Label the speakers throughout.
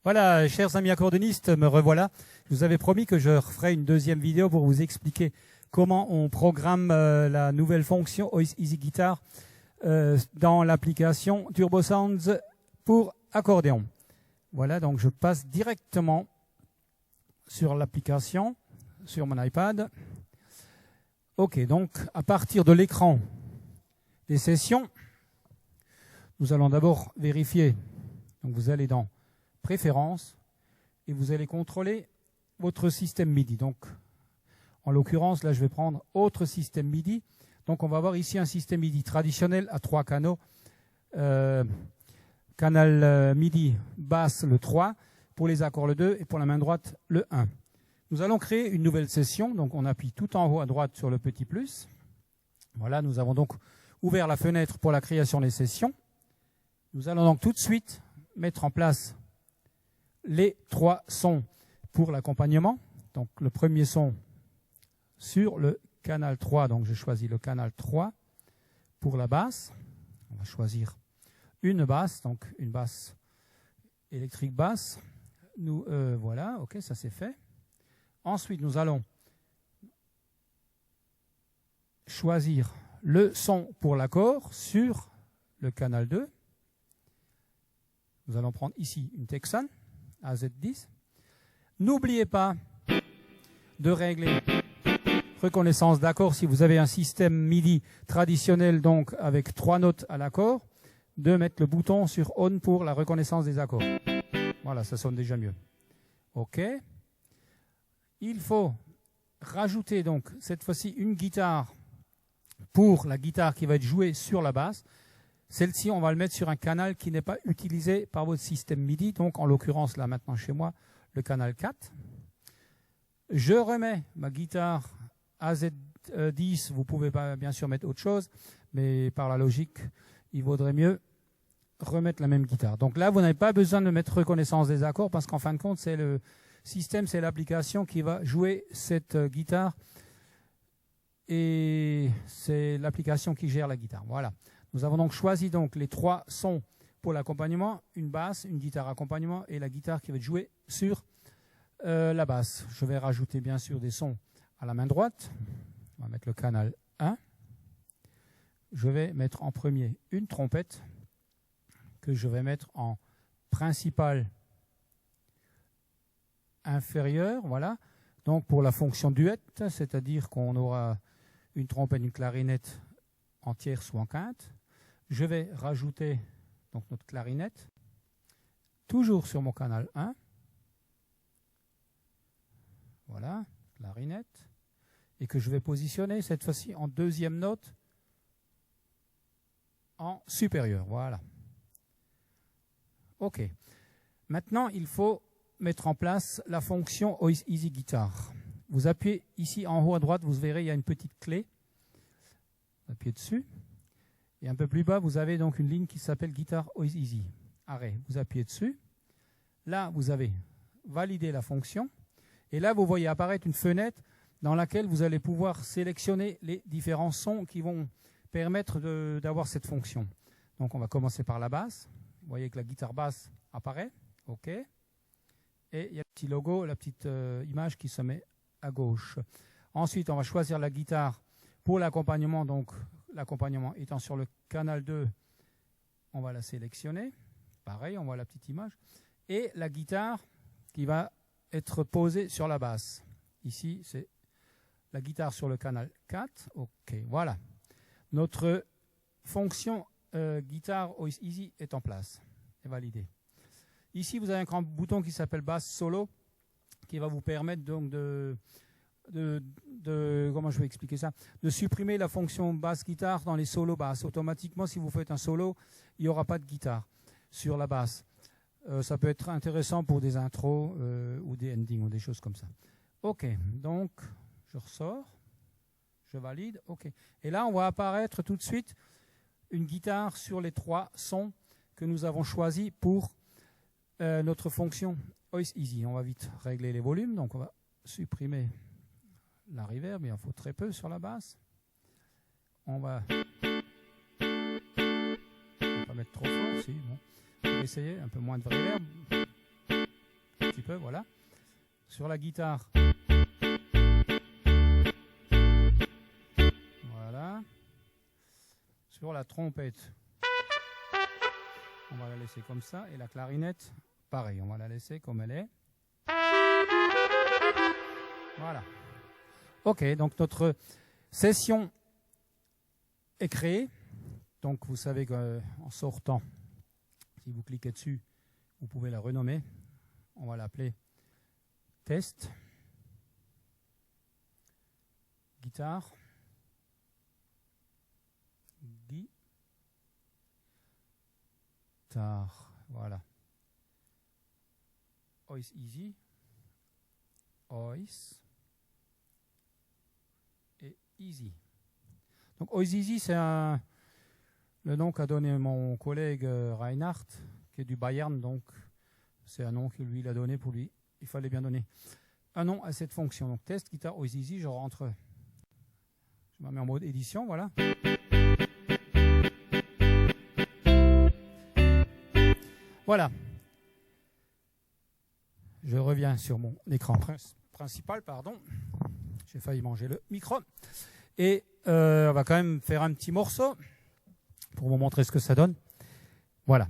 Speaker 1: Voilà, chers amis accordéonistes, me revoilà. Je vous avais promis que je referai une deuxième vidéo pour vous expliquer comment on programme la nouvelle fonction OIS Easy Guitar dans l'application Turbo Sounds pour accordéon. Voilà, donc je passe directement sur l'application, sur mon iPad. Ok, donc à partir de l'écran des sessions, nous allons d'abord vérifier. Donc vous allez dans Préférences et vous allez contrôler votre système MIDI. Donc en l'occurrence, là je vais prendre autre système MIDI. Donc on va avoir ici un système MIDI traditionnel à 3 canaux. Canal MIDI basse le 3, pour les accords le 2 et pour la main droite le 1. Nous allons créer une nouvelle session. Donc on appuie tout en haut à droite sur le petit plus. Voilà, nous avons donc ouvert la fenêtre pour la création des sessions. Nous allons donc tout de suite mettre en place les 3 sons pour l'accompagnement. Donc le premier son sur le canal 3, donc je choisis le canal 3 pour la basse. On va choisir une basse, donc une basse électrique basse. Voilà, ok, ça c'est fait. Ensuite, nous allons choisir le son pour l'accord sur le canal 2. Nous allons prendre ici une Texan AZ10. N'oubliez pas de régler reconnaissance d'accord si vous avez un système MIDI traditionnel, donc avec 3 notes à l'accord, de mettre le bouton sur On pour la reconnaissance des accords. Voilà, ça sonne déjà mieux. OK. Il faut rajouter donc cette fois-ci une guitare pour la guitare qui va être jouée sur la basse. Celle-ci, on va le mettre sur un canal qui n'est pas utilisé par votre système MIDI. Donc, en l'occurrence, là, maintenant, chez moi, le canal 4. Je remets ma guitare AZ10. Vous pouvez pas, bien sûr, mettre autre chose. Mais par la logique, il vaudrait mieux remettre la même guitare. Donc là, vous n'avez pas besoin de mettre reconnaissance des accords parce qu'en fin de compte, c'est le système, c'est l'application qui va jouer cette guitare. Et c'est l'application qui gère la guitare. Voilà. Nous avons donc choisi donc les 3 sons pour l'accompagnement, une basse, une guitare accompagnement et la guitare qui va être jouée sur la basse. Je vais rajouter bien sûr des sons à la main droite. On va mettre le canal 1. Je vais mettre en premier une trompette que je vais mettre en principal inférieur. Voilà. Donc pour la fonction duet, c'est-à-dire qu'on aura une trompette, une clarinette en tierce ou en quinte. Je vais rajouter donc notre clarinette, toujours sur mon canal 1. Voilà, clarinette. Et que je vais positionner cette fois-ci en deuxième note en supérieur. Voilà. OK. Maintenant, il faut mettre en place la fonction OIS Easy Guitar. Vous appuyez ici en haut à droite, vous verrez, il y a une petite clé. Vous appuyez dessus. Et un peu plus bas, vous avez donc une ligne qui s'appelle Guitar OIS Easy. Arrêt. Vous appuyez dessus. Là, vous avez validé la fonction. Et là, vous voyez apparaître une fenêtre dans laquelle vous allez pouvoir sélectionner les différents sons qui vont permettre d'avoir cette fonction. Donc, on va commencer par la basse. Vous voyez que la guitare basse apparaît. OK. Et il y a le petit logo, la petite image qui se met à gauche. Ensuite, on va choisir la guitare pour l'accompagnement. Donc, l'accompagnement étant sur le canal 2, on va la sélectionner. Pareil, on voit la petite image. Et la guitare qui va être posée sur la basse. Ici, c'est la guitare sur le canal 4. OK, voilà. Notre fonction guitare OIS Easy est en place, est validée. Ici, vous avez un grand bouton qui s'appelle Bass Solo, qui va vous permettre donc comment je vais expliquer ça, de supprimer la fonction basse guitare dans les solos basses. Automatiquement, si vous faites un solo, il n'y aura pas de guitare sur la basse. Ça peut être intéressant pour des intros ou des endings ou des choses comme ça. OK, donc je ressors, je valide. OK. Et là, on va apparaître tout de suite une guitare sur les 3 sons que nous avons choisis pour notre fonction OIS Easy. On va vite régler les volumes. Donc, on va supprimer la reverb. Il en faut très peu sur la basse. On va pas mettre trop fort. Si, bon. On va essayer un peu moins de reverb. petit peu, voilà. Sur la guitare. Voilà. Sur la trompette. On va la laisser comme ça. Et la clarinette, pareil, on va la laisser comme elle est. Voilà. Ok, donc notre session est créée. Donc vous savez qu'en sortant, si vous cliquez dessus, vous pouvez la renommer. On va l'appeler test. Guitare. Guitare. Voilà. Ois Easy. Ois. Et Easy. Donc Ois Easy, c'est le nom qu'a donné mon collègue Reinhard, qui est du Bayern, donc c'est un nom que lui il a donné pour lui. Il fallait bien donner un nom à cette fonction. Donc test, guitare, Ois Easy, je rentre, je me mets en mode édition, voilà. Voilà. Je reviens sur mon écran principal, pardon. J'ai failli manger le micro. Et on va quand même faire un petit morceau pour vous montrer ce que ça donne. Voilà.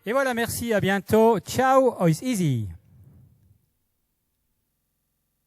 Speaker 1: Et voilà, merci, à bientôt. Ciao, Ois Easy.